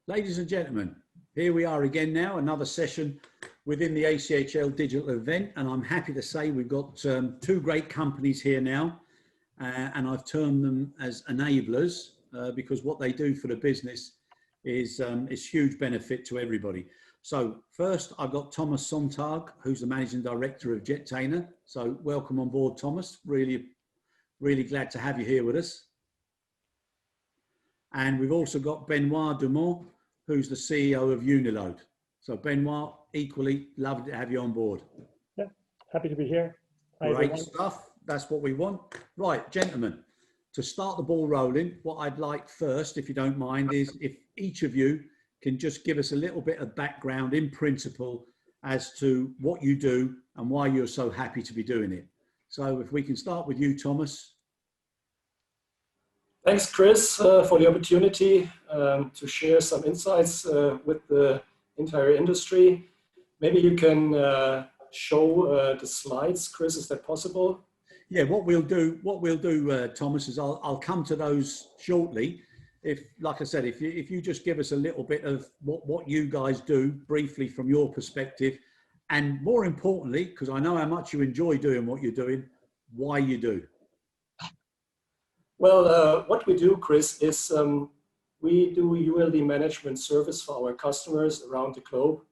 Ladies and gentlemen, here we are again now, another session within the ACHL digital event, and I'm happy to say we've got two great companies here now, and I've termed them as enablers because what they do for the business is huge benefit to everybody. So first, I've got Thomas Sontag, who's the Managing Director of Jetainer. So welcome on board, Thomas. Really glad to have you here with us. And we've also got Benoit Dumont, who's the CEO of Uniload. So Benoit, equally lovely to have you on board. Yeah, happy to be here. Hi, great everyone. Stuff. That's what we want. Right, gentlemen, to start the ball rolling, what I'd like first, if you don't mind, is if each of you can just give us a little bit of background in principle as to what you do and why you're so happy to be doing it. So if we can start with you, Thomas. Thanks, Chris, for the opportunity to share some insights with the entire industry. Maybe you can show the slides, Chris. Is that possible? Yeah. What we'll do, Thomas, is I'll come to those shortly. If, like I said, if you just give us a little bit of what you guys do briefly from your perspective, and more importantly, because I know how much you enjoy doing what you're doing, why you do. Well, what we do, Chris, is we do ULD management service for our customers around the globe.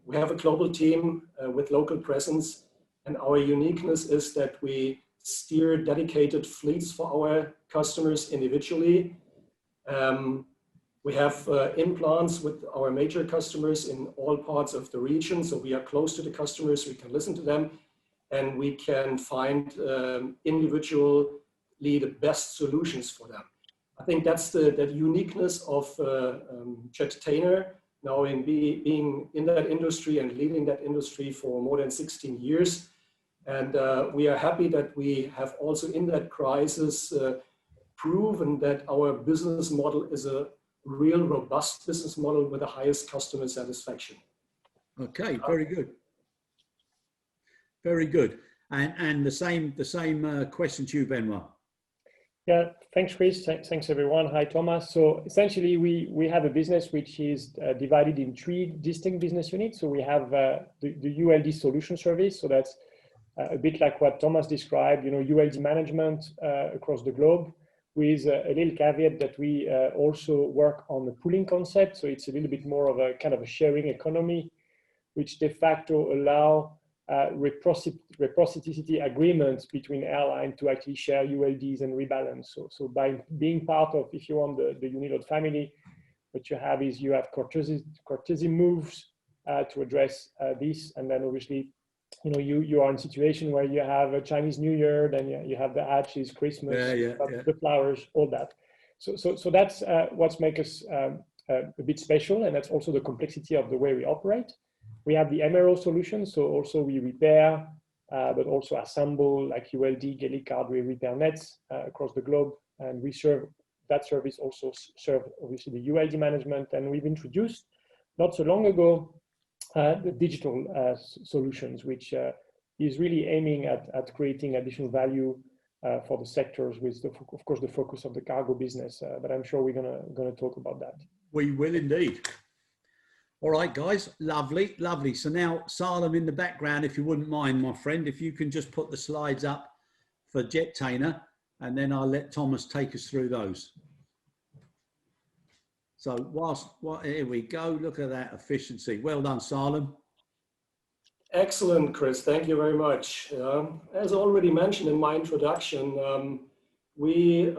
We have a global team with local presence, and our uniqueness is that we steer dedicated fleets for our customers individually. We have implants with our major customers in all parts of the region, so we are close to the customers, we can listen to them, and we can find individually the best solutions for them. I think that's the uniqueness of Jetainer, now being in that industry and leading that industry for more than 16 years. And we are happy that we have also in that crisis proven that our business model is a real robust business model with the highest customer satisfaction. Okay, very good. Very good. And the same question to you, Benoit. Yeah, thanks, Chris. Thanks, everyone. Hi, Thomas. So essentially, we have a business which is divided in three distinct business units. So we have the ULD solution service. So that's a bit like what Thomas described, ULD management across the globe, with a little caveat that we also work on the pooling concept. So it's a little bit more of a kind of a sharing economy, which de facto allow reciprocity agreements between airlines to actually share ULDs and rebalance. So by being part of, if you want, the Uniload family, what you have is you have courtesy moves to address this, and then obviously, you are in a situation where you have a Chinese New Year, then you have the Archie's Christmas, the flowers, all that. So that's what makes us a bit special, and that's also the complexity of the way we operate. We have the MRO solution, so also we repair, but also assemble like ULD, Gelic, repair nets across the globe, and we serve that service. Also serve obviously the ULD management, and we've introduced not so long ago the digital solutions, which is really aiming at creating additional value for the sectors, with of course the focus of the cargo business. But I'm sure we're gonna talk about that. We will indeed. All right, guys, lovely. So now, Salem in the background, if you wouldn't mind, my friend, if you can just put the slides up for Jetainer, and then I'll let Thomas take us through those. So here we go. Look at that efficiency. Well done, Salem. Excellent, Chris. Thank you very much. As already mentioned in my introduction, we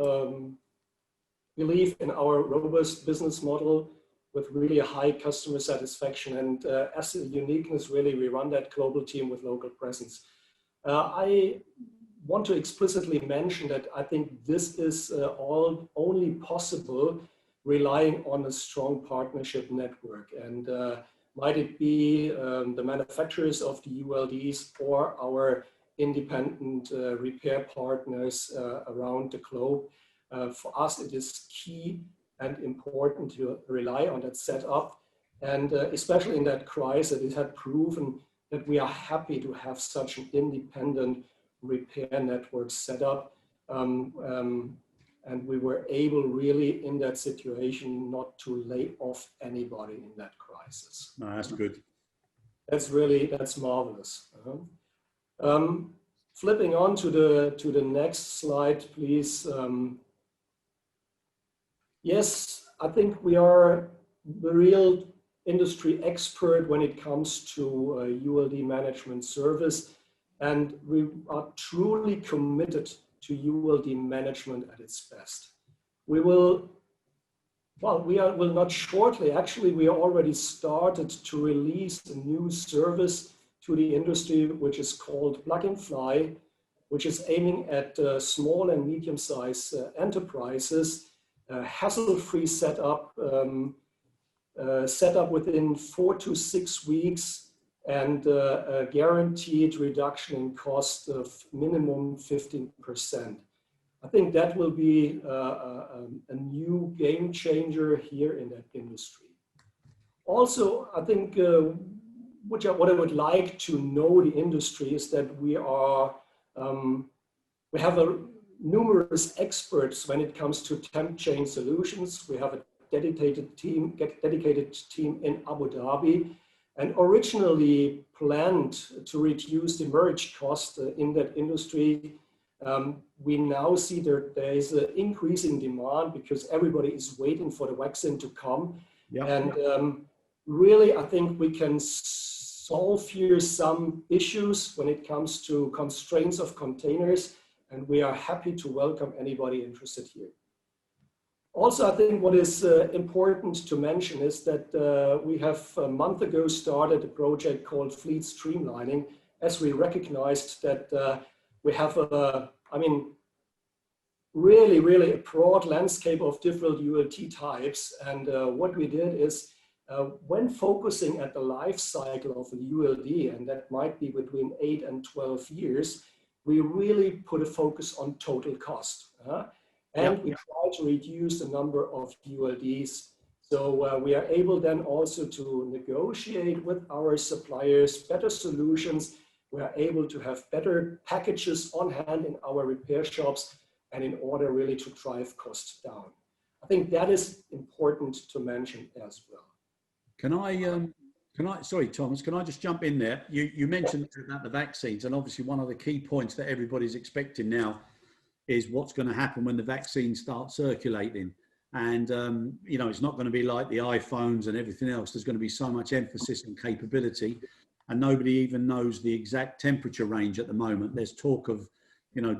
believe in our robust business model with really a high customer satisfaction, and as a uniqueness, really, we run that global team with local presence. I want to explicitly mention that I think this is only possible relying on a strong partnership network, and might it be the manufacturers of the ULDs or our independent repair partners around the globe. For us, it is key and important to rely on that setup, and especially in that crisis, it had proven that we are happy to have such an independent repair network set up. And we were able really in that situation not to lay off anybody in that crisis. No, that's good. That's marvelous. Flipping on to the next slide, please. Yes, I think we are the real industry expert when it comes to ULD management service, and we are truly committed to ULD management at its best. We will not shortly, actually we already started to release a new service to the industry, which is called Plug and Fly, which is aiming at small and medium-sized enterprises, hassle-free setup, set up within 4 to 6 weeks, and a guaranteed reduction in cost of minimum 15%. I think that will be a new game changer here in that industry. Also, I think what I would like to know the industry is that we have numerous experts when it comes to temp chain solutions. We have a dedicated team in Abu Dhabi, and originally planned to reduce the merge cost in that industry. We now see there is an increasing demand because everybody is waiting for the vaccine to come. Yep. And really, I think we can solve here some issues when it comes to constraints of containers, and we are happy to welcome anybody interested here. Also, I think what is important to mention is that we have a month ago started a project called Fleet Streamlining, as we recognized that we have really a broad landscape of different ULT types. And what we did is when focusing at the life cycle of a ULD, and that might be between 8 and 12 years, we really put a focus on total cost. And we try to reduce the number of ULDs. So we are able then also to negotiate with our suppliers better solutions. We are able to have better packages on hand in our repair shops, and in order really to drive costs down. I think that is important to mention as well. Sorry, Thomas, can I just jump in there? You mentioned about the vaccines, and obviously one of the key points that everybody's expecting now is what's going to happen when the vaccines start circulating. And, it's not going to be like the iPhones and everything else. There's going to be so much emphasis on capability, and nobody even knows the exact temperature range at the moment. There's talk of,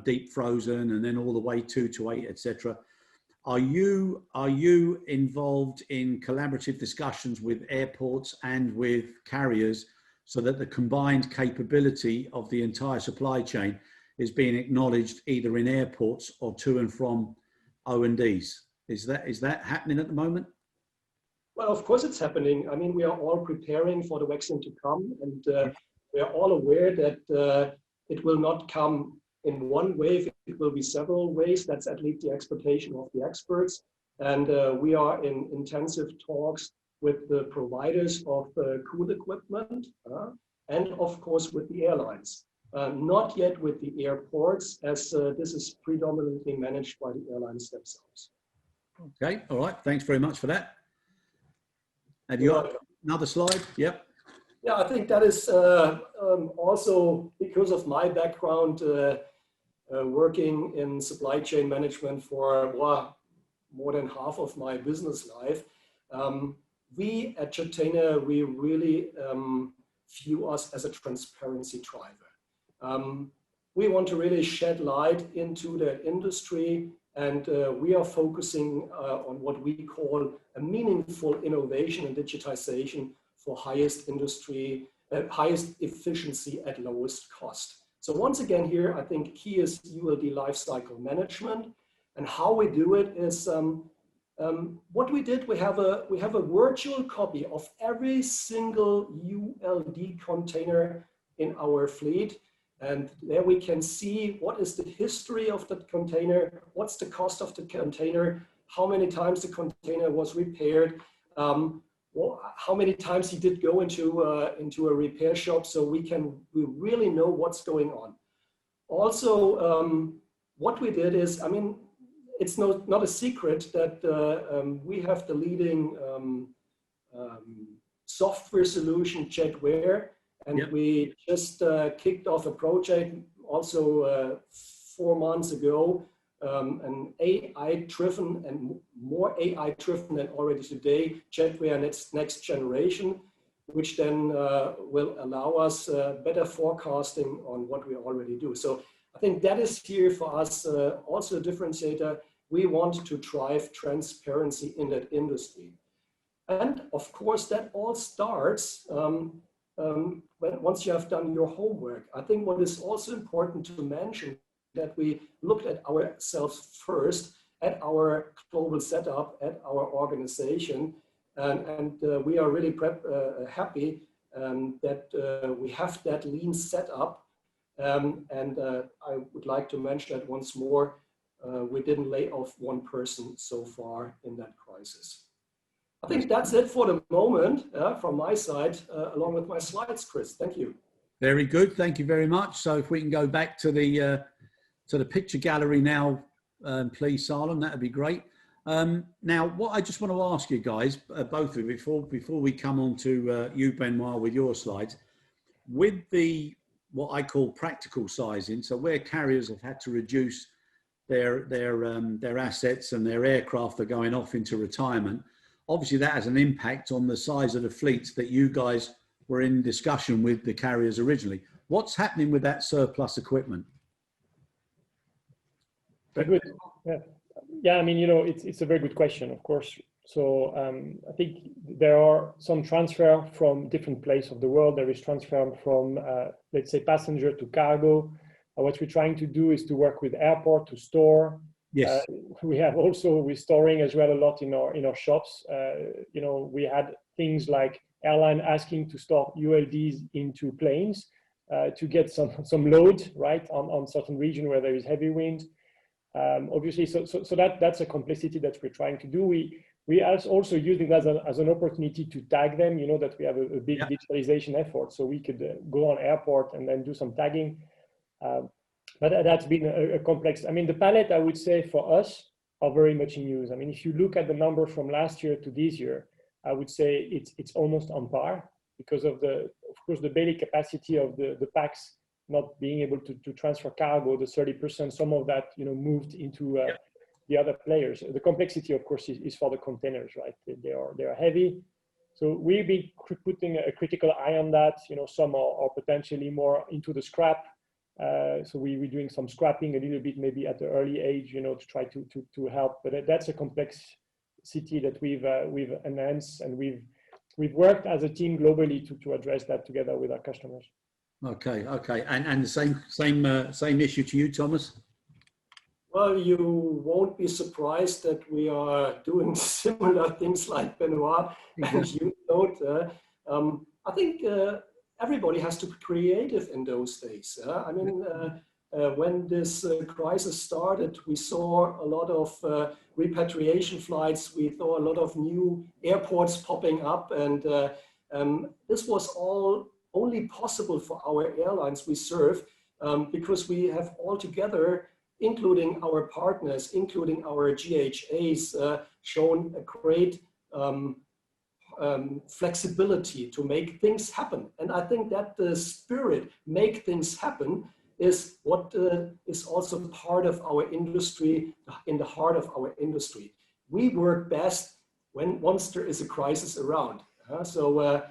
deep frozen and then all the way 2 to 8, etc. Are you involved in collaborative discussions with airports and with carriers so that the combined capability of the entire supply chain is being acknowledged either in airports or to and from O&Ds? Is that happening at the moment? Well, of course it's happening. I mean, we are all preparing for the vaccine to come, and we are all aware that it will not come in one wave. It will be several ways. That's at least the expectation of the experts. And we are in intensive talks with the providers of cool equipment and of course with the airlines. Not yet with the airports, as this is predominantly managed by the airlines themselves. Okay, all right. Thanks very much for that. Have you got another slide? Yep. Yeah, I think that is also because of my background, working in supply chain management for more than half of my business life. We at Catena, we really view us as a transparency driver. We want to really shed light into the industry, and we are focusing on what we call a meaningful innovation and digitization for highest efficiency at lowest cost. So once again here, I think key is ULD lifecycle management, and how we do it is what we did. We have a virtual copy of every single ULD container in our fleet. And there we can see what is the history of that container, what's the cost of the container, how many times the container was repaired, how many times he did go into a repair shop, so we really know what's going on. Also, what we did is, I mean, it's not a secret that we have the leading software solution, Jetware, and Yep. we just kicked off a project also 4 months ago, an AI-driven and more AI-driven than already today, Jetware next generation, which then will allow us better forecasting on what we already do. So I think that is here for us also a differentiator. We want to drive transparency in that industry. And of course, that all starts once you have done your homework. I think what is also important to mention that we looked at ourselves first, at our global setup, at our organization, and we are really happy that we have that lean setup. And I would like to mention that once more, we didn't lay off one person so far in that crisis. I think that's it for the moment from my side, along with my slides, Chris. Thank you. Very good. Thank you very much. So if we can go back to the picture gallery now, please, Salem, that would be great. Now, what I just want to ask you guys, both of you, before we come on to you, Benoit, with your slides, with what I call practical sizing, so where carriers have had to reduce their assets and their aircraft are going off into retirement, obviously that has an impact on the size of the fleets that you guys were in discussion with the carriers originally. What's happening with that surplus equipment? Very good. Yeah. I mean, it's a very good question, of course. So I think there are some transfer from different places of the world. There is transfer from, let's say, passenger to cargo. What we're trying to do is to work with airport to store. Yes. We have also, we're storing as well a lot in our shops. We had things like airline asking to store ULDs into planes to get some load, right, on certain region where there is heavy wind. Obviously, so that's a complexity that we're trying to do. We are also using that as an opportunity to tag them. That we have a big digitalization effort, so we could go on airport and then do some tagging. But that's been a complex. I mean, the palette, I would say, for us are very much in use. I mean, if you look at the number from last year to this year, I would say it's almost on par because of course, the belly capacity of the packs not being able to transfer cargo, the 30%, some of that, moved into the other players. The complexity, of course, is for the containers, right? They are heavy. So we'll be putting a critical eye on that. Some are potentially more into the scrap. So we're doing some scrapping a little bit, maybe at the early age, to try to help. But that's a complexity that we've enhanced, and we've worked as a team globally to address that together with our customers. Okay. And the same issue to you, Thomas? Well, you won't be surprised that we are doing similar things like Benoit and you note. I think everybody has to be creative in those days. I mean, when this crisis started, we saw a lot of repatriation flights. We saw a lot of new airports popping up, and this was all only possible for our airlines we serve because we have all together, including our partners, including our GHAs, shown a great flexibility to make things happen. And I think that the spirit, make things happen, is what is also part of our industry, in the heart of our industry. We work best once there is a crisis around. So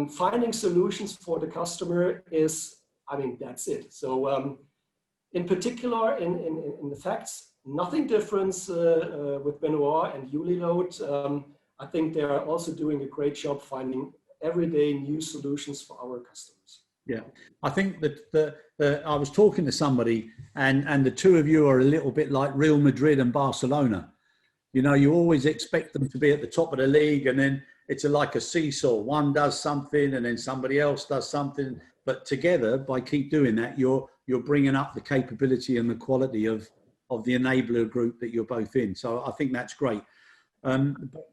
finding solutions for the customer is, that's it. So in particular, in the facts, nothing different with Benoit and Uliload. I think they are also doing a great job finding everyday new solutions for our customers. Yeah, I think that I was talking to somebody, and the two of you are a little bit like Real Madrid and Barcelona. You always expect them to be at the top of the league, and then it's like a seesaw. One does something, and then somebody else does something. But together, by keep doing that, you're bringing up the capability and the quality of the enabler group that you're both in. So I think that's great.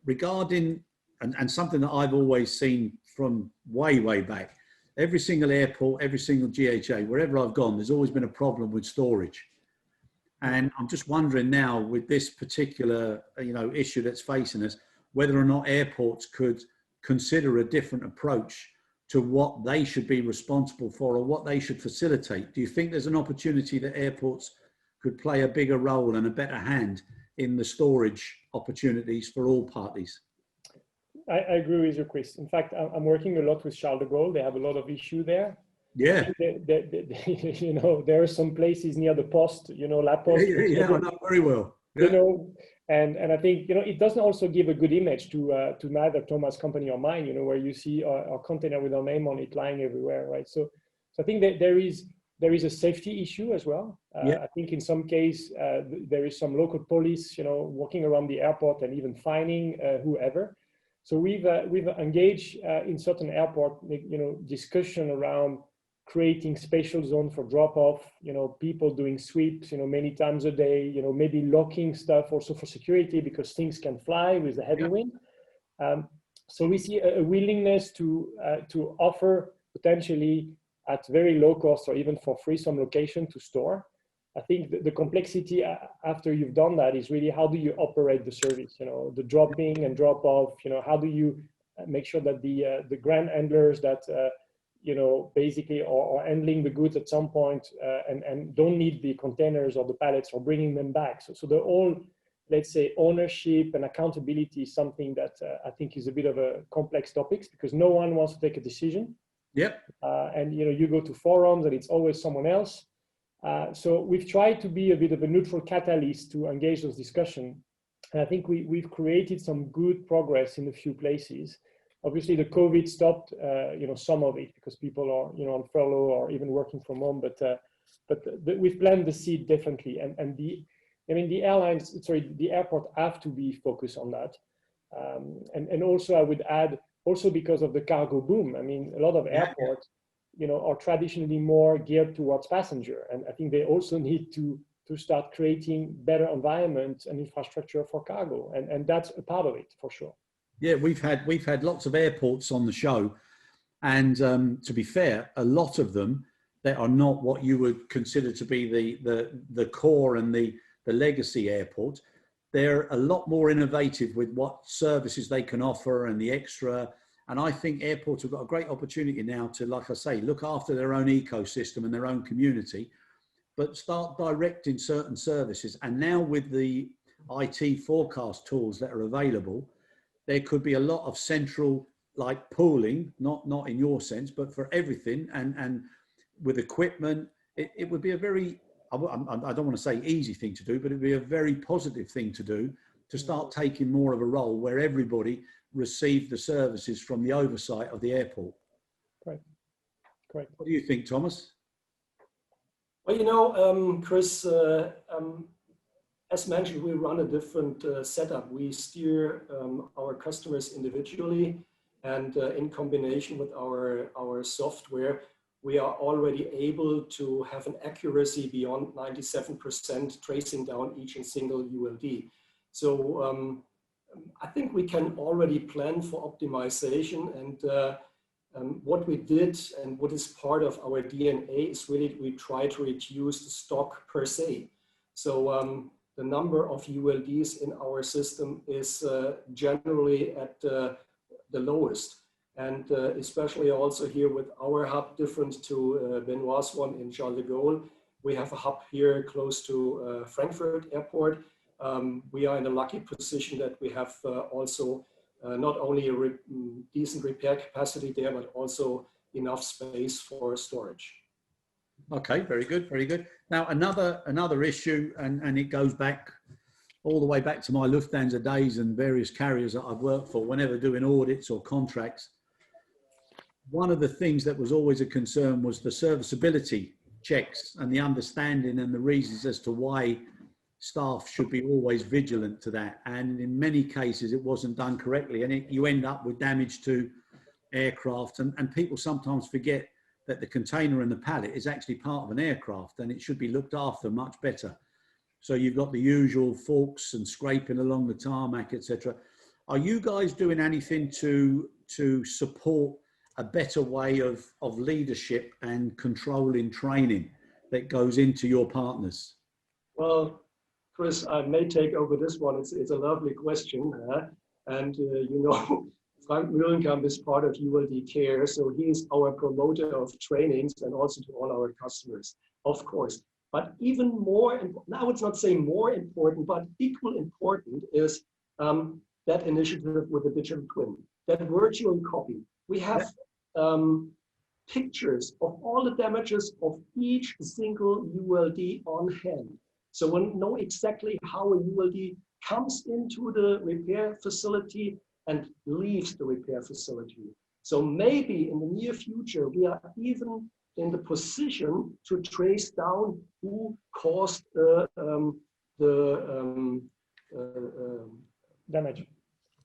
Regarding, and something that I've always seen from way back, every single airport, every single GHA, wherever I've gone, there's always been a problem with storage. And I'm just wondering now, with this particular, issue that's facing us, whether or not airports could consider a different approach to what they should be responsible for or what they should facilitate. Do you think there's an opportunity that airports could play a bigger role and a better hand in the storage opportunities for all parties? I agree with you, Chris. In fact, I'm working a lot with Charles de Gaulle. They have a lot of issue there. Yeah. There are some places near the post, La Poste. Yeah, I know very well. Yeah. And I think, it doesn't also give a good image to neither Thomas' company or mine, where you see our container with our name on it lying everywhere, right? So I think that there is a safety issue as well. Yeah. I think in some case, there is some local police, walking around the airport and even fining whoever. So we've engaged in certain airport, discussion around creating spatial zone for drop off, people doing sweeps, many times a day, maybe locking stuff also for security because things can fly with the heavy wind. So we see a willingness to offer potentially at very low cost or even for free some location to store. I think the complexity after you've done that is really how do you operate the service, the dropping and drop off, how do you make sure that the ground handlers that, basically are handling the goods at some point and don't need the containers or the pallets or bringing them back. So the whole, let's say, ownership and accountability is something that I think is a bit of a complex topic because no one wants to take a decision. Yep. And, you go to forums and it's always someone else. So we've tried to be a bit of a neutral catalyst to engage those discussions. And I think we've created some good progress in a few places. Obviously, the COVID stopped, some of it because people are, on furlough or even working from home. But we've planted the seed definitely. And the airport have to be focused on that. And also, I would add, also because of the cargo boom. I mean, a lot of airports, are traditionally more geared towards passenger. And I think they also need to start creating better environment and infrastructure for cargo. And that's a part of it for sure. Yeah, we've had lots of airports on the show. And to be fair, a lot of them, they are not what you would consider to be the core and the legacy airports. They're a lot more innovative with what services they can offer and the extra. And I think airports have got a great opportunity now to, like I say, look after their own ecosystem and their own community, but start directing certain services. And now with the IT forecast tools that are available, there could be a lot of central, like pooling, not in your sense, but for everything. And with equipment, it would be a very, I don't want to say easy thing to do, but it'd be a very positive thing to do to start taking more of a role where everybody receive the services from the oversight of the airport. Correct. What do you think, Thomas? Well, Chris, as mentioned, we run a different setup. We steer our customers individually, and in combination with our software, we are already able to have an accuracy beyond 97% tracing down each and single ULD. So I think we can already plan for optimization, and what we did and what is part of our DNA is really we try to reduce the stock per se. So the number of ULDs in our system is generally at the lowest, and especially also here with our hub, different to Benoit's one in Charles de Gaulle. We have a hub here close to Frankfurt Airport. We are in a lucky position that we have also not only a decent repair capacity there, but also enough space for storage. Okay, very good, very good. Now another issue, and it goes back all the way back to my Lufthansa days and various carriers that I've worked for, whenever doing audits or contracts. One of the things that was always a concern was the serviceability checks and the understanding and the reasons as to why staff should be always vigilant to that. And in many cases, it wasn't done correctly. And you end up with damage to aircraft. And people sometimes forget that the container and the pallet is actually part of an aircraft and it should be looked after much better. So you've got the usual forks and scraping along the tarmac, etc. Are you guys doing anything to support a better way of leadership and controlling training that goes into your partners? Well, Chris, I may take over this one. It's a lovely question. And you know, Frank Mühlenkamp is part of ULD Care, so he's our promoter of trainings and also to all our customers, of course. But even more, I would not say more important, but equal important is that initiative with the digital twin, that virtual copy. We have pictures of all the damages of each single ULD on hand. So we know exactly how a ULD comes into the repair facility and leaves the repair facility. So maybe in the near future, we are even in the position to trace down who caused the damage.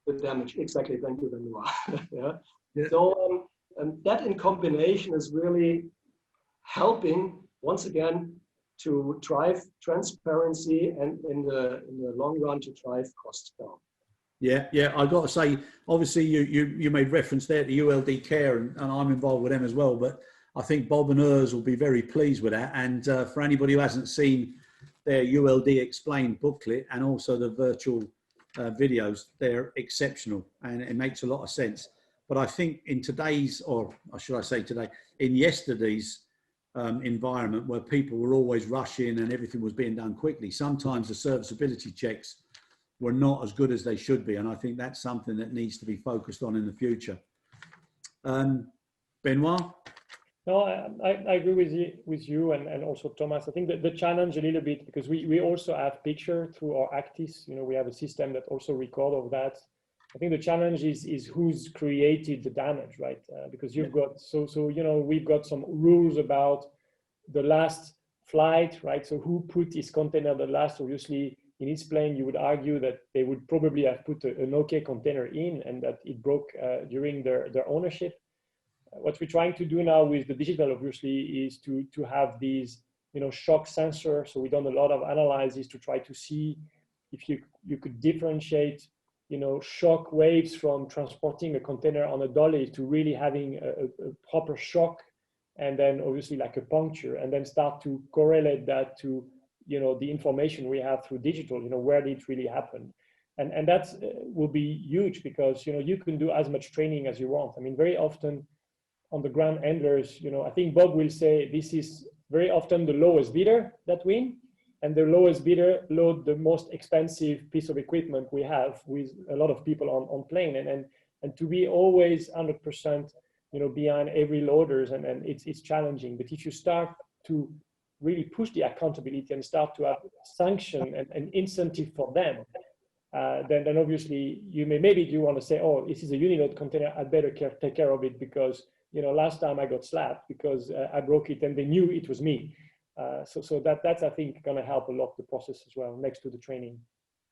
The damage, exactly. Thank you, Benoit. Yeah. Yeah. So that in combination is really helping once again to drive transparency and in the long run to drive costs down. Yeah. I got to say, obviously you made reference there to ULD Care, and I'm involved with them as well. But I think Bob and Urs will be very pleased with that. And for anybody who hasn't seen their ULD Explained booklet and also the virtual videos, they're exceptional, and it makes a lot of sense. But I think in today's, or should I say today, in yesterday's environment where people were always rushing and everything was being done quickly, sometimes the serviceability checks were not as good as they should be. And I think that's something that needs to be focused on in the future. Benoit? No, I agree with you and also Thomas. I think that the challenge a little bit, because we also have picture through our Actis, you know, we have a system that also record of that. I think the challenge is who's created the damage, right? Because you've got, so you know, we've got some rules about the last flight, right? So who put this container the last? Obviously, in its plane, you would argue that they would probably have put an OK container in and that it broke during their ownership. What we're trying to do now with the digital, obviously, is to have these, you know, shock sensors. So we've done a lot of analysis to try to see if you could differentiate, you know, shock waves from transporting a container on a dolly to really having a proper shock, and then obviously like a puncture, and then start to correlate that to, you know, the information we have through digital, you know, where did it really happen. And that will be huge because, you know, you can do as much training as you want. I mean, very often on the ground handlers, you know, I think Bob will say this is very often the lowest bidder that win, and the lowest bidder load the most expensive piece of equipment we have with a lot of people on plane, and to be always 100%, you know, behind every loaders, and it's challenging. But if you start to really push the accountability and start to have sanction and incentive for them, then obviously maybe you want to say, oh, this is a uniload container, I'd better take care of it because, you know, last time I got slapped because I broke it and they knew it was me. So that's, I think, going to help a lot the process as well, next to the training.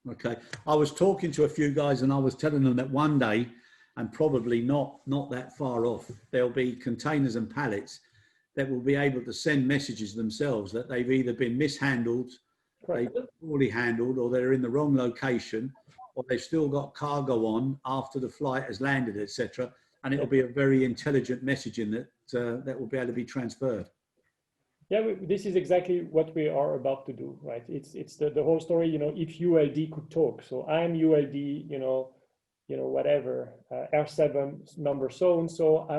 Okay. I was talking to a few guys and I was telling them that one day, and probably not that far off, there'll be containers and pallets that will be able to send messages themselves that they've either been mishandled, they've been poorly handled, or they're in the wrong location, or they've still got cargo on after the flight has landed, etc. And it'll be a very intelligent messaging that will be able to be transferred. Yeah, this is exactly what we are about to do, right? It's the whole story, you know, if ULD could talk. So I'm ULD, you know, whatever, R7 number so-and-so,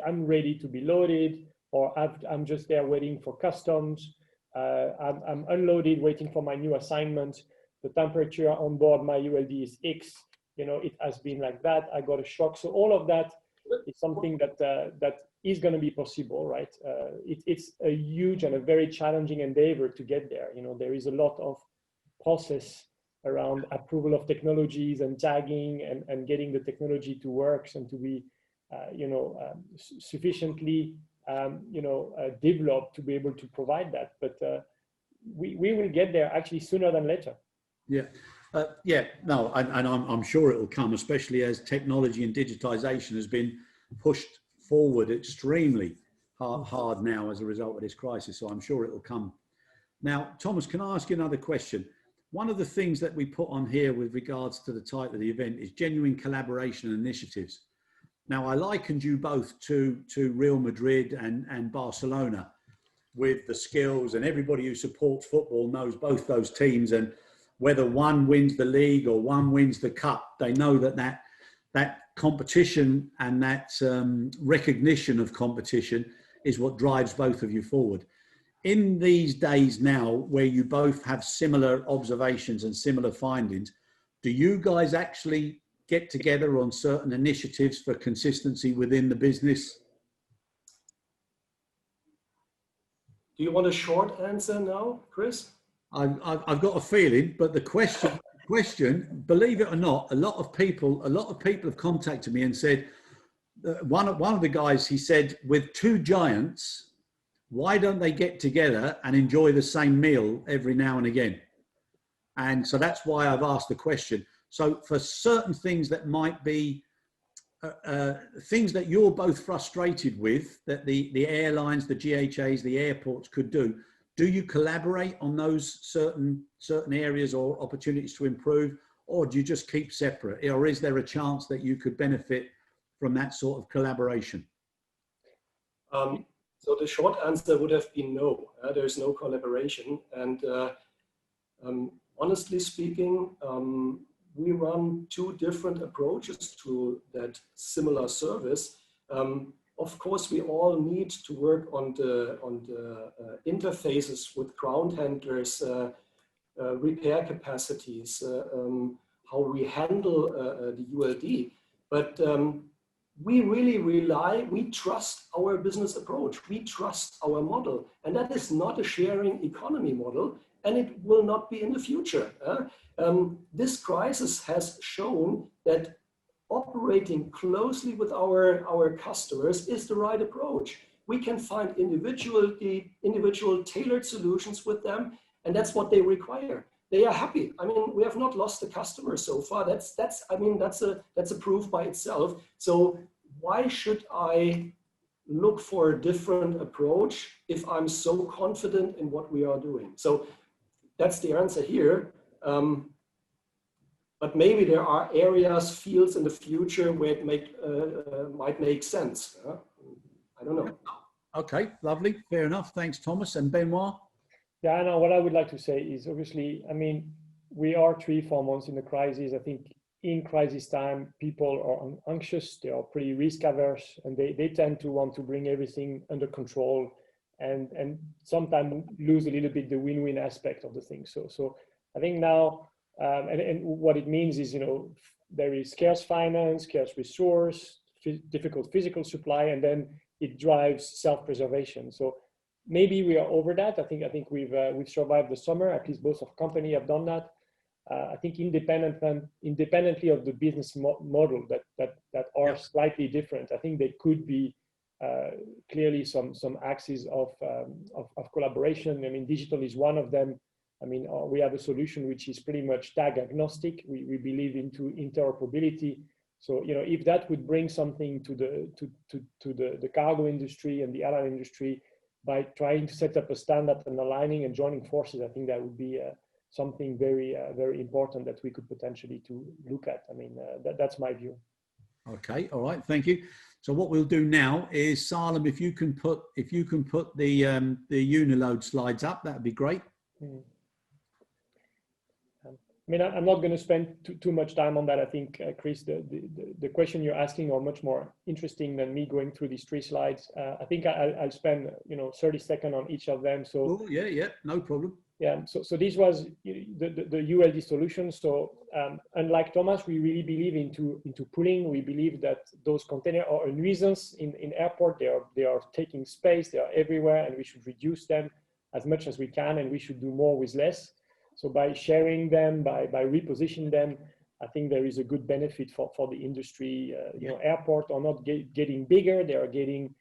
I'm ready to be loaded, or I'm just there waiting for customs. I'm unloaded, waiting for my new assignment. The temperature on board my ULD is X, you know, it has been like that. I got a shock. So all of that is something that is going to be possible, right? It's a huge and a very challenging endeavor to get there. You know, there is a lot of process around approval of technologies and tagging and getting the technology to work and to be, sufficiently, developed to be able to provide that. But we will get there actually sooner than later. Yeah. I'm sure it will come, especially as technology and digitization has been pushed forward extremely hard now as a result of this crisis. So I'm sure it will come. Now, Thomas, can I ask you another question? One of the things that we put on here with regards to the title of the event is genuine collaboration and initiatives. Now, I likened you both to Real Madrid and Barcelona with the skills, and everybody who supports football knows both those teams. And whether one wins the league or one wins the cup. They know that competition and that recognition of competition is what drives both of you forward. In these days now, where you both have similar observations and similar findings, do you guys actually get together on certain initiatives for consistency within the business? Do you want a short answer now, Chris? I've got a feeling, but the question, believe it or not, a lot of people have contacted me and said, one of the guys, he said, with two giants, why don't they get together and enjoy the same meal every now and again? And so that's why I've asked the question. So for certain things that might be things that you're both frustrated with, that the airlines, the GHAs, the airports could do you collaborate on those certain areas or opportunities to improve, or do you just keep separate? Or is there a chance that you could benefit from that sort of collaboration? So the short answer would have been no. There's no collaboration. And honestly speaking, we run two different approaches to that similar service. Of course, we all need to work on the interfaces with ground handlers, repair capacities, how we handle the ULD. But we really we trust our business approach. We trust our model. And that is not a sharing economy model, and it will not be in the future. This crisis has shown that operating closely with our customers is the right approach. We can find individual tailored solutions with them, and that's what they require. They are happy. I mean, we have not lost a customer so far. That's a proof by itself. So why should I look for a different approach if I'm so confident in what we are doing? So that's the answer here. But maybe there are areas, fields in the future where it might make sense. I don't know. Okay, lovely, fair enough. Thanks, Thomas. And Benoit? Yeah, I know what I would like to say is obviously, I mean, we are 3-4 months in the crisis. I think in crisis time, people are anxious, they are pretty risk averse, and they tend to want to bring everything under control and sometimes lose a little bit the win-win aspect of the thing. So I think now, and what it means is, you know, there is scarce finance, scarce resource, difficult physical supply, and then it drives self-preservation. So maybe we are over that. I think we've survived the summer. At least both of company have done that. I think independently of the business model that are slightly different, I think there could be clearly some axes of collaboration. I mean, digital is one of them. I mean, we have a solution which is pretty much tag agnostic. We believe into interoperability. So, you know, if that would bring something to the cargo industry and the airline industry by trying to set up a standard and aligning and joining forces, I think that would be something very, very important that we could potentially to look at. I mean, that's my view. Okay, all right, thank you. So what we'll do now is, Salem, if you can put the Uniload slides up, that'd be great. I mean, I'm not going to spend too much time on that. I think, Chris, the question you're asking are much more interesting than me going through these 3 slides. I think I'll spend 30 seconds on each of them. So oh, yeah, no problem. Yeah, so this was the ULD solution. So unlike Thomas, we really believe into pooling. We believe that those containers are a nuisance in airport. They are taking space. They are everywhere, and we should reduce them as much as we can, and we should do more with less. So by sharing them, by repositioning them, I think there is a good benefit for the industry. Airports are not getting bigger; they are getting,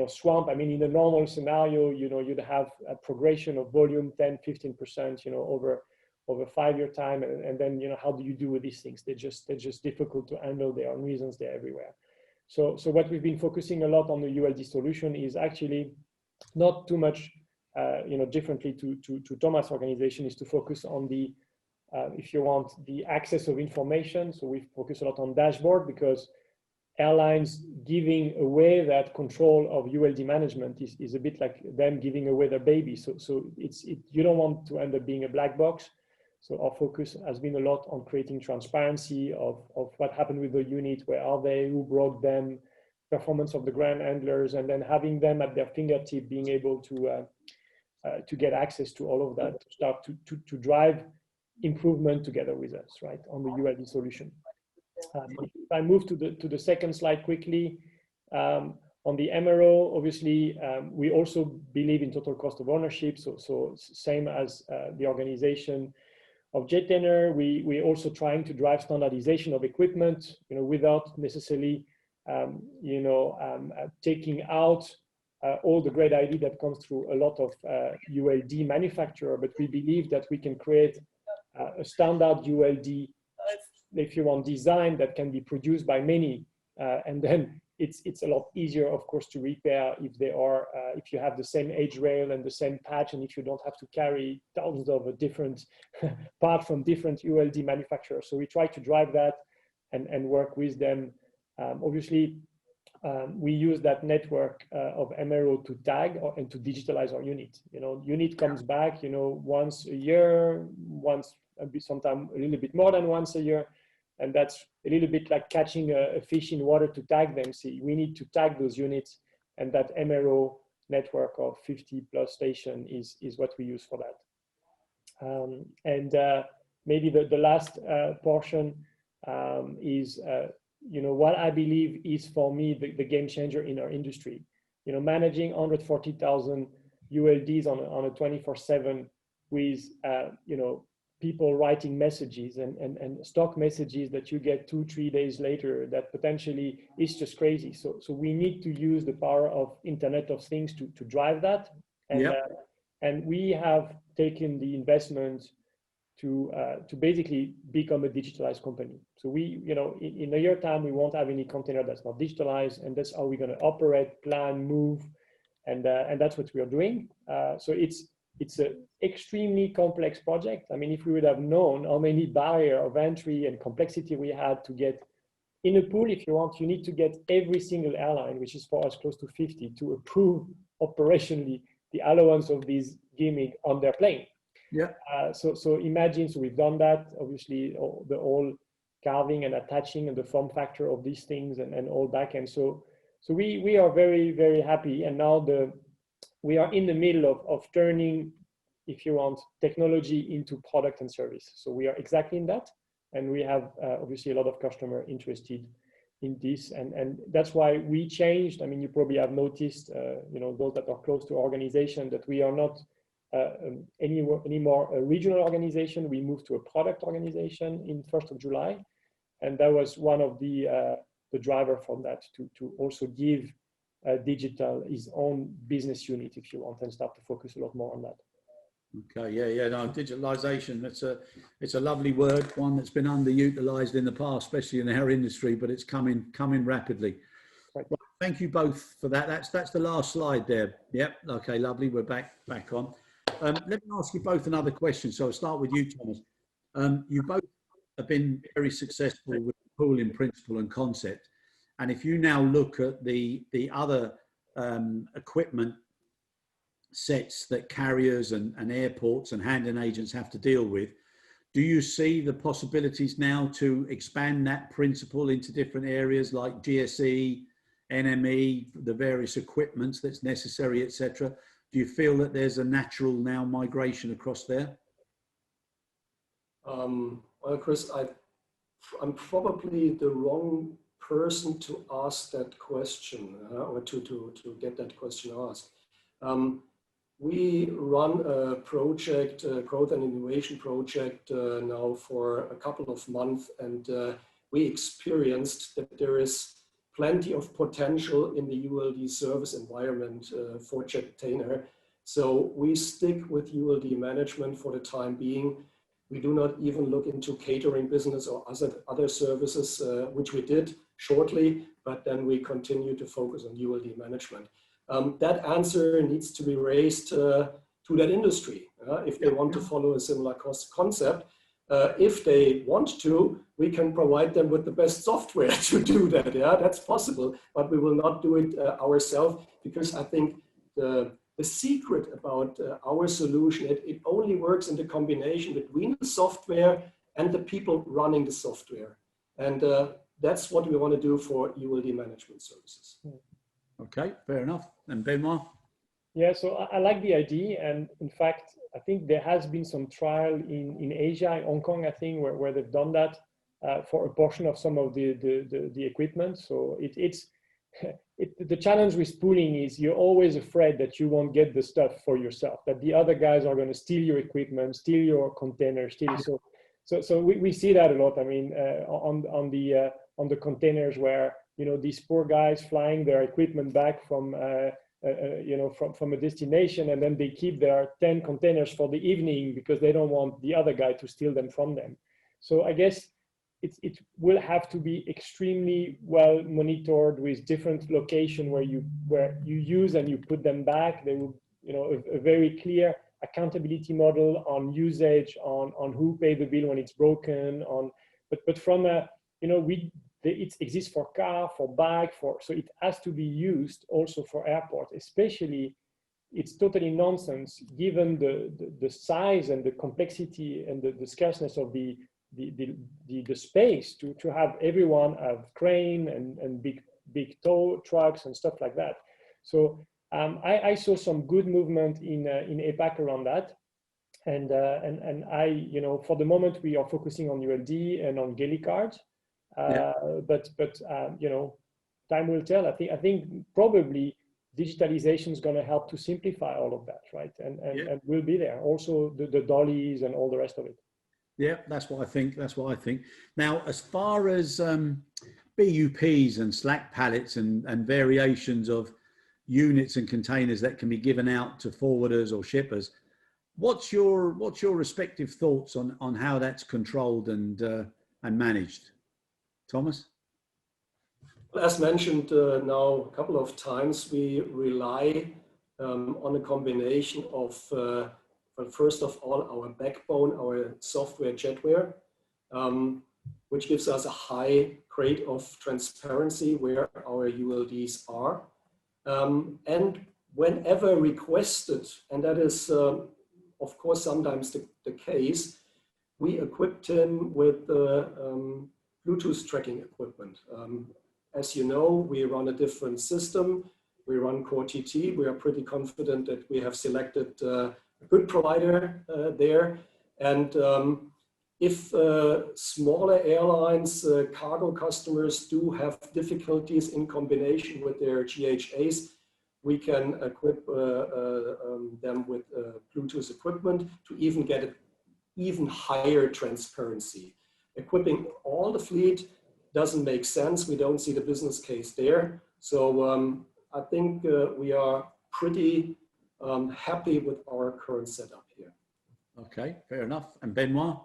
swamped. I mean, in a normal scenario, you'd have a progression of volume 10-15%, over 5-year time, and then how do you do with these things? They're just difficult to handle. There are reasons they're everywhere. So what we've been focusing a lot on the ULD solution is actually not too much. Differently to Thomas' organization, is to focus on the, if you want, the access of information. So we focus a lot on dashboard, because airlines giving away that control of ULD management is a bit like them giving away their baby. So you don't want to end up being a black box. So our focus has been a lot on creating transparency of what happened with the unit, where are they, who broke them, performance of the ground handlers, and then having them at their fingertip, being able to get access to all of that, to start to drive improvement together with us, right, on the ULD solution. If I move to the second slide quickly, on the MRO, obviously, we also believe in total cost of ownership. So same as the organization of Jettner, we're also trying to drive standardization of equipment, without necessarily, taking out all the great idea that comes through a lot of ULD manufacturer. But we believe that we can create a standard ULD, if you want, design that can be produced by many, and then it's a lot easier, of course, to repair if you have the same age rail and the same patch, and if you don't have to carry thousands of different parts from different ULD manufacturers. So we try to drive that and work with them. Obviously, we use that network of MRO to tag and to digitalize our unit. Unit comes back, once a year, sometimes a little bit more than once a year. And that's a little bit like catching a fish in water to tag them. See, we need to tag those units, and that MRO network of 50 plus station is what we use for that. Maybe the last portion is, what I believe is for me the game changer in our industry. Managing 140,000 ULDs on a 24/7 with, people writing messages and stock messages that you get 2-3 days later, that potentially is just crazy. So we need to use the power of Internet of Things to drive that. And we have taken the investment to basically become a digitalized company. So we, in a year time, we won't have any container that's not digitalized, and that's how we're going to operate, plan, move, and that's what we are doing. So it's an extremely complex project. I mean, if we would have known how many barriers of entry and complexity we had to get in a pool, if you want, you need to get every single airline, which is for us close to 50, to approve operationally the allowance of these gimmick on their plane. Yeah. So imagine, so we've done that, obviously, the whole carving and attaching and the form factor of these things and all backend. So we are very, very happy. And now we are in the middle of turning, if you want, technology into product and service. So we are exactly in that. And we have obviously a lot of customer interested in this. And that's why we changed. I mean, you probably have noticed, those that are close to our organization, that we are not anymore a regional organization. We moved to a product organization in 1st of July. And that was one of the driver from that, to also give digital his own business unit, if you want, and start to focus a lot more on that. Okay, no, digitalization, it's a lovely word, one that's been underutilized in the past, especially in our industry, but it's coming rapidly. Right. Well, thank you both for that. That's the last slide there. Yep. Okay, lovely. We're back on. Let me ask you both another question. So I'll start with you, Thomas. You both have been very successful with the pooling principle and concept. And if you now look at the other equipment sets that carriers and airports and handling agents have to deal with, do you see the possibilities now to expand that principle into different areas like GSE, NME, the various equipments that's necessary, etc.? Do you feel that there's a natural now migration across there? Well, Chris, I'm probably the wrong person to ask that question, or to get that question asked. We run a project, a growth and innovation project now for a couple of months, and we experienced that there is plenty of potential in the ULD service environment for Jettner. So we stick with ULD management for the time being. We do not even look into catering business or other services, which we did shortly, but then we continue to focus on ULD management. That answer needs to be raised to that industry if they want to follow a similar concept. If they want to, we can provide them with the best software to do that. Yeah, that's possible, but we will not do it ourselves, because I think the the secret about our solution, it only works in the combination between the software and the people running the software. And that's what we want to do for ULD management services. Okay, fair enough. And Benoit? Yeah, so I like the idea. And in fact, I think there has been some trial in Asia, in Hong Kong, I think, where they've done that for a portion of some of the equipment. So the challenge with pooling is you're always afraid that you won't get the stuff for yourself, that the other guys are going to steal your equipment, steal your containers, so we see that a lot. I mean, on the containers where, you know, these poor guys flying their equipment back from from a destination, and then they keep their 10 containers for the evening because they don't want the other guy to steal them from them. So I guess it will have to be extremely well monitored with different location where you use and you put them back. There will, you know, a very clear accountability model on usage, on who paid the bill when it's broken, but from a, you know, it exists for car, for bag, so it has to be used also for airport. Especially, it's totally nonsense given the size and the complexity and the scarceness of the space to have everyone have crane and big tow trucks and stuff like that. So I saw some good movement in APAC around that, and I, you know, for the moment we are focusing on ULD and on Geli cards, but you know, time will tell. I think probably digitalization is going to help to simplify all of that, right? And we'll be there. Also the dollies and all the rest of it. Yeah, that's what I think. That's what I think. Now, as far as BUPs and slack pallets and variations of units and containers that can be given out to forwarders or shippers, what's your respective thoughts on how that's controlled and managed, Thomas? As mentioned now a couple of times, we rely on a combination of well, first of all, our backbone, our software Jetware, which gives us a high grade of transparency where our ULDs are. And whenever requested, and that is, of course, sometimes the case, we equipped him with Bluetooth tracking equipment. As you know, we run a different system. We run Core TT. We are pretty confident that we have selected a good provider there. And if smaller airlines, cargo customers do have difficulties in combination with their GHAs, we can equip them with Bluetooth equipment to even get an even higher transparency. Equipping all the fleet doesn't make sense. We don't see the business case there. So I think we are pretty happy with our current setup here. Okay, fair enough. And Benoit?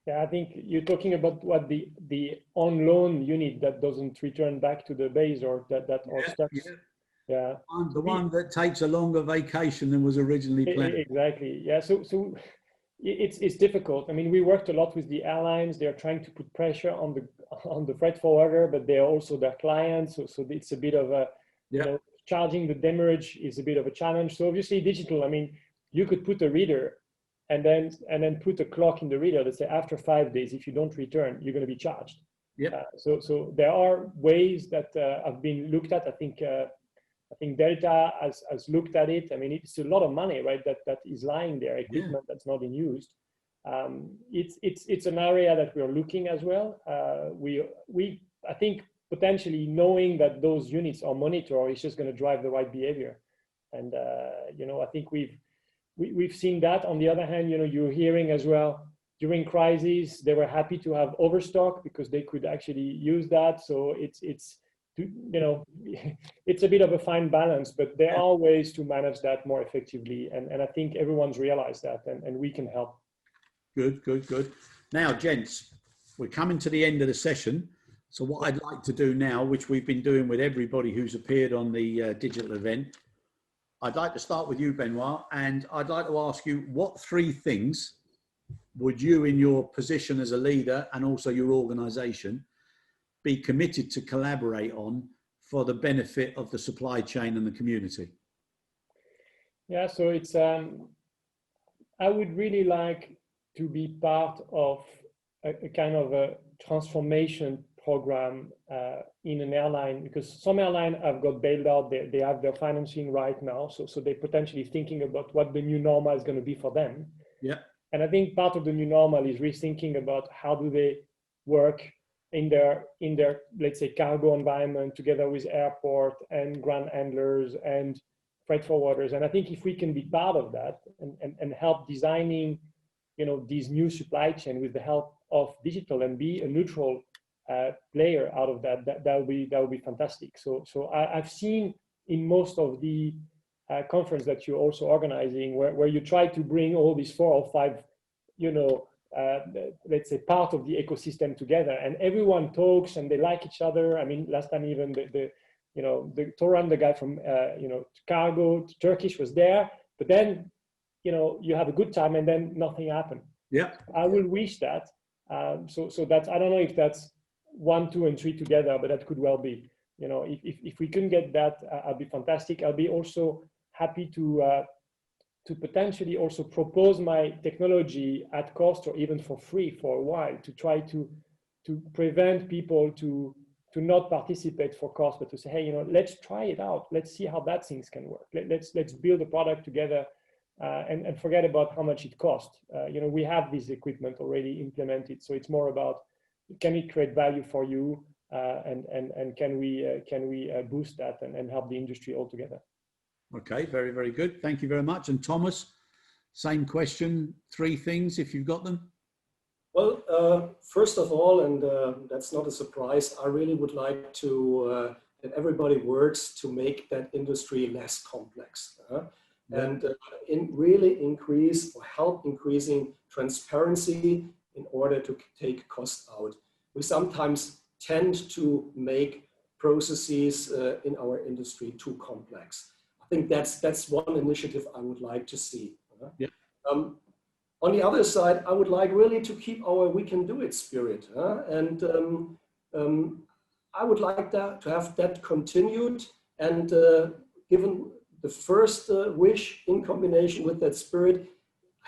Yeah, I think you're talking about what the on loan unit that doesn't return back to the base or that are stuck. Yeah. The one that takes a longer vacation than was originally planned. Exactly. Yeah. So it's difficult. I mean, we worked a lot with the airlines. They're trying to put pressure on the freight forwarder, but they're also their clients. So it's a bit of a, you know, charging the demurrage is a bit of a challenge. So obviously digital, I mean, you could put a reader and then put a clock in the reader that say after 5 days, if you don't return, you're going to be charged. Yeah. So there are ways that have been looked at. I think Delta has looked at it. I mean, it's a lot of money, right? That is lying there, equipment that's not in use. It's an area that we're looking as well. I think potentially knowing that those units are monitored is just going to drive the right behavior. And you know, I think we've seen that. On the other hand, you know, you're hearing as well during crises they were happy to have overstock because they could actually use that. So it's you know, it's a bit of a fine balance, but there are ways to manage that more effectively. And I think everyone's realized that, and we can help. Good. Now, gents, we're coming to the end of the session. So what I'd like to do now, which we've been doing with everybody who's appeared on the digital event, I'd like to start with you, Benoit, and I'd like to ask you, what 3 things would you, in your position as a leader and also your organization, be committed to collaborate on for the benefit of the supply chain and the community? Yeah, so it's I would really like to be part of a kind of a transformation program in an airline, because some airlines have got bailed out. They have their financing right now, so they're potentially thinking about what the new normal is going to be for them. Yeah. And I think part of the new normal is rethinking about how do they work in their let's say cargo environment together with airport and ground handlers and freight forwarders. And I think if we can be part of that and help designing, you know, these new supply chain with the help of digital and be a neutral player out of that, that would be fantastic. So I've seen in most of the conference that you're also organizing, where you try to bring all these 4 or 5, you know, let's say part of the ecosystem together, and everyone talks and they like each other. I mean, last time even the you know, the Toran, the guy from you know, Cargo, Turkish was there, but then, you know, you have a good time and then nothing happened. Yeah. I will wish that. So that's, I don't know if that's 1, 2, and 3 together, but that could well be. You know, if we can get that, I'll be fantastic. I'll be also happy to potentially also propose my technology at cost or even for free for a while, to try to prevent people to not participate for cost, but to say, hey, you know, let's try it out. Let's see how that things can work. Let's build a product together and forget about how much it costs. You know, we have this equipment already implemented, so it's more about, can it create value for you, and can we boost that and help the industry altogether. Okay, very, very good. Thank you very much. And Thomas, same question, 3 things if you've got them. Well, first of all, and that's not a surprise, I really would like to that everybody works to make that industry less complex, and really increase or help increasing transparency in order to take cost out. We sometimes tend to make processes in our industry too complex. I think that's one initiative I would like to see. Yeah. On the other side, I would like really to keep our "we can do it" spirit, and I would like that to have that continued. And given the first wish in combination with that spirit,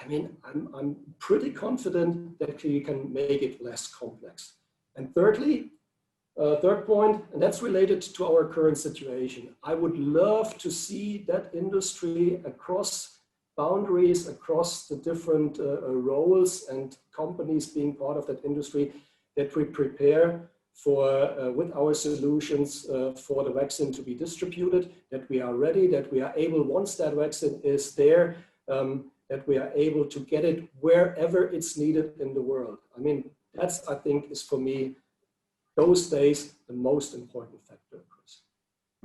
I mean, I'm pretty confident that we can make it less complex. And thirdly, third point, and that's related to our current situation, I would love to see that industry across boundaries, across the different roles and companies being part of that industry, that we prepare for, with our solutions, for the vaccine to be distributed, that we are ready, that we are able, once that vaccine is there, that we are able to get it wherever it's needed in the world. I mean, that's, I think, is for me, those days, the most important factor, Chris.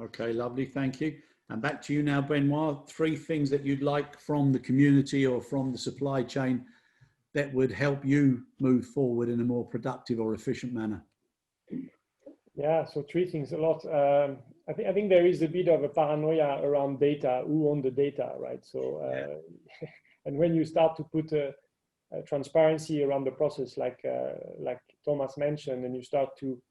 Okay, lovely, thank you. And back to you now, Benoit. 3 things that you'd like from the community or from the supply chain that would help you move forward in a more productive or efficient manner. Yeah, so 3 things, a lot. I think there is a bit of a paranoia around data, who owns the data, right? So, and when you start to put a transparency around the process, like Thomas mentioned, and you start to,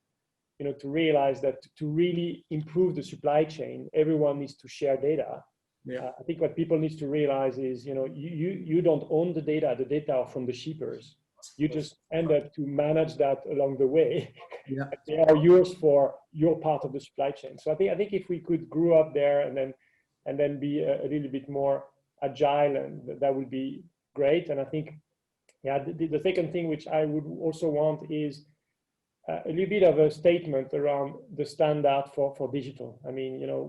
you know, to realize that to really improve the supply chain, everyone needs to share data. Yeah. I think what people need to realize is, you know, you don't own the data are from the shippers. You just end up to manage that along the way. Yeah. They are yours for your part of the supply chain. So I think if we could grow up there and then be a little bit more agile, and that would be great. And I think, yeah, the second thing which I would also want is a little bit of a statement around the standard for digital. I mean, you know,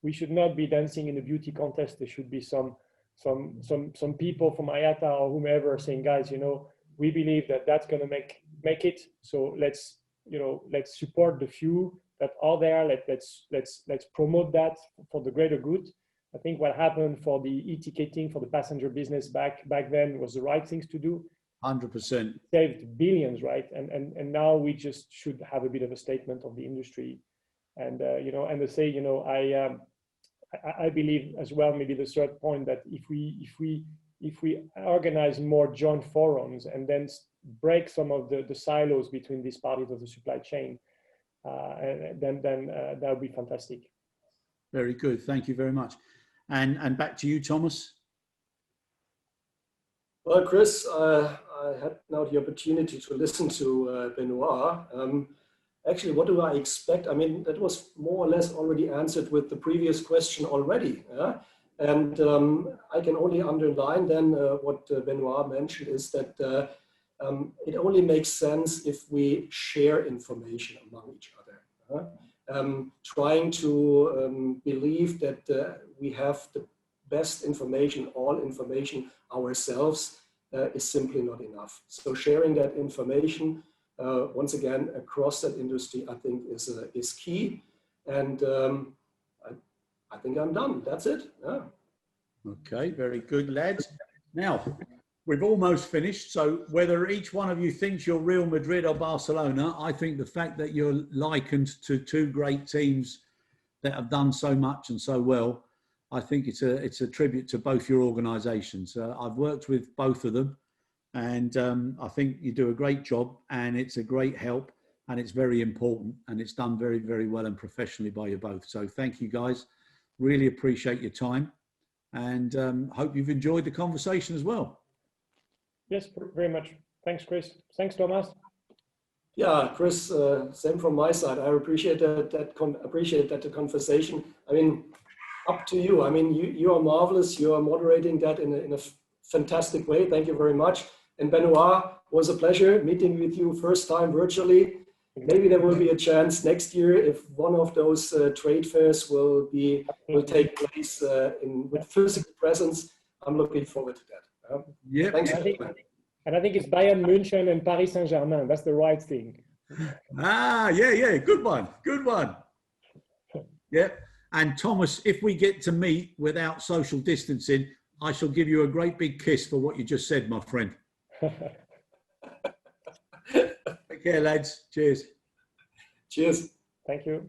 we should not be dancing in a beauty contest. There should be some people from IATA or whomever saying, guys, you know, we believe that that's going to make it. So let's support the few that are there. Let's promote that for the greater good. I think what happened for the e-ticketing for the passenger business back then was the right things to do. 100%. Saved billions, right? And now we just should have a bit of a statement of the industry, and you know, and to say, you know, I believe as well, maybe the third point, that if we organize more joint forums and then break some of the silos between these parties of the supply chain, then that would be fantastic. Very good. Thank you very much. And back to you, Thomas. Well, Chris, I had now the opportunity to listen to Benoit. Actually, what do I expect? I mean, that was more or less already answered with the previous question already. Yeah? And I can only underline then what Benoit mentioned is that it only makes sense if we share information among each other. Trying to believe that we have the best information, all information ourselves is simply not enough. So sharing that information, once again, across that industry, I think is key. And I think I'm done. That's it. Yeah. Okay, very good, lads. Now, we've almost finished. So whether each one of you thinks you're Real Madrid or Barcelona, I think the fact that you're likened to two great teams that have done so much and so well, I think it's a tribute to both your organisations. I've worked with both of them, and I think you do a great job, and it's a great help, and it's very important, and it's done very, very well and professionally by you both. So thank you, guys. Really appreciate your time, and hope you've enjoyed the conversation as well. Yes, very much. Thanks, Chris. Thanks, Thomas. Yeah, Chris, same from my side. I appreciate that conversation. I mean, up to you. I mean, you are marvelous. You are moderating that in a fantastic way. Thank you very much. And Benoit, was a pleasure meeting with you first time virtually. Maybe there will be a chance next year if one of those trade fairs will take place with physical presence. I'm looking forward to that. Yeah. Thanks. And I think it's Bayern München and Paris Saint-Germain. That's the right thing. Yeah. Good one. Yeah. And Thomas, if we get to meet without social distancing, I shall give you a great big kiss for what you just said, my friend. Take care, lads. Cheers. Cheers. Thank you.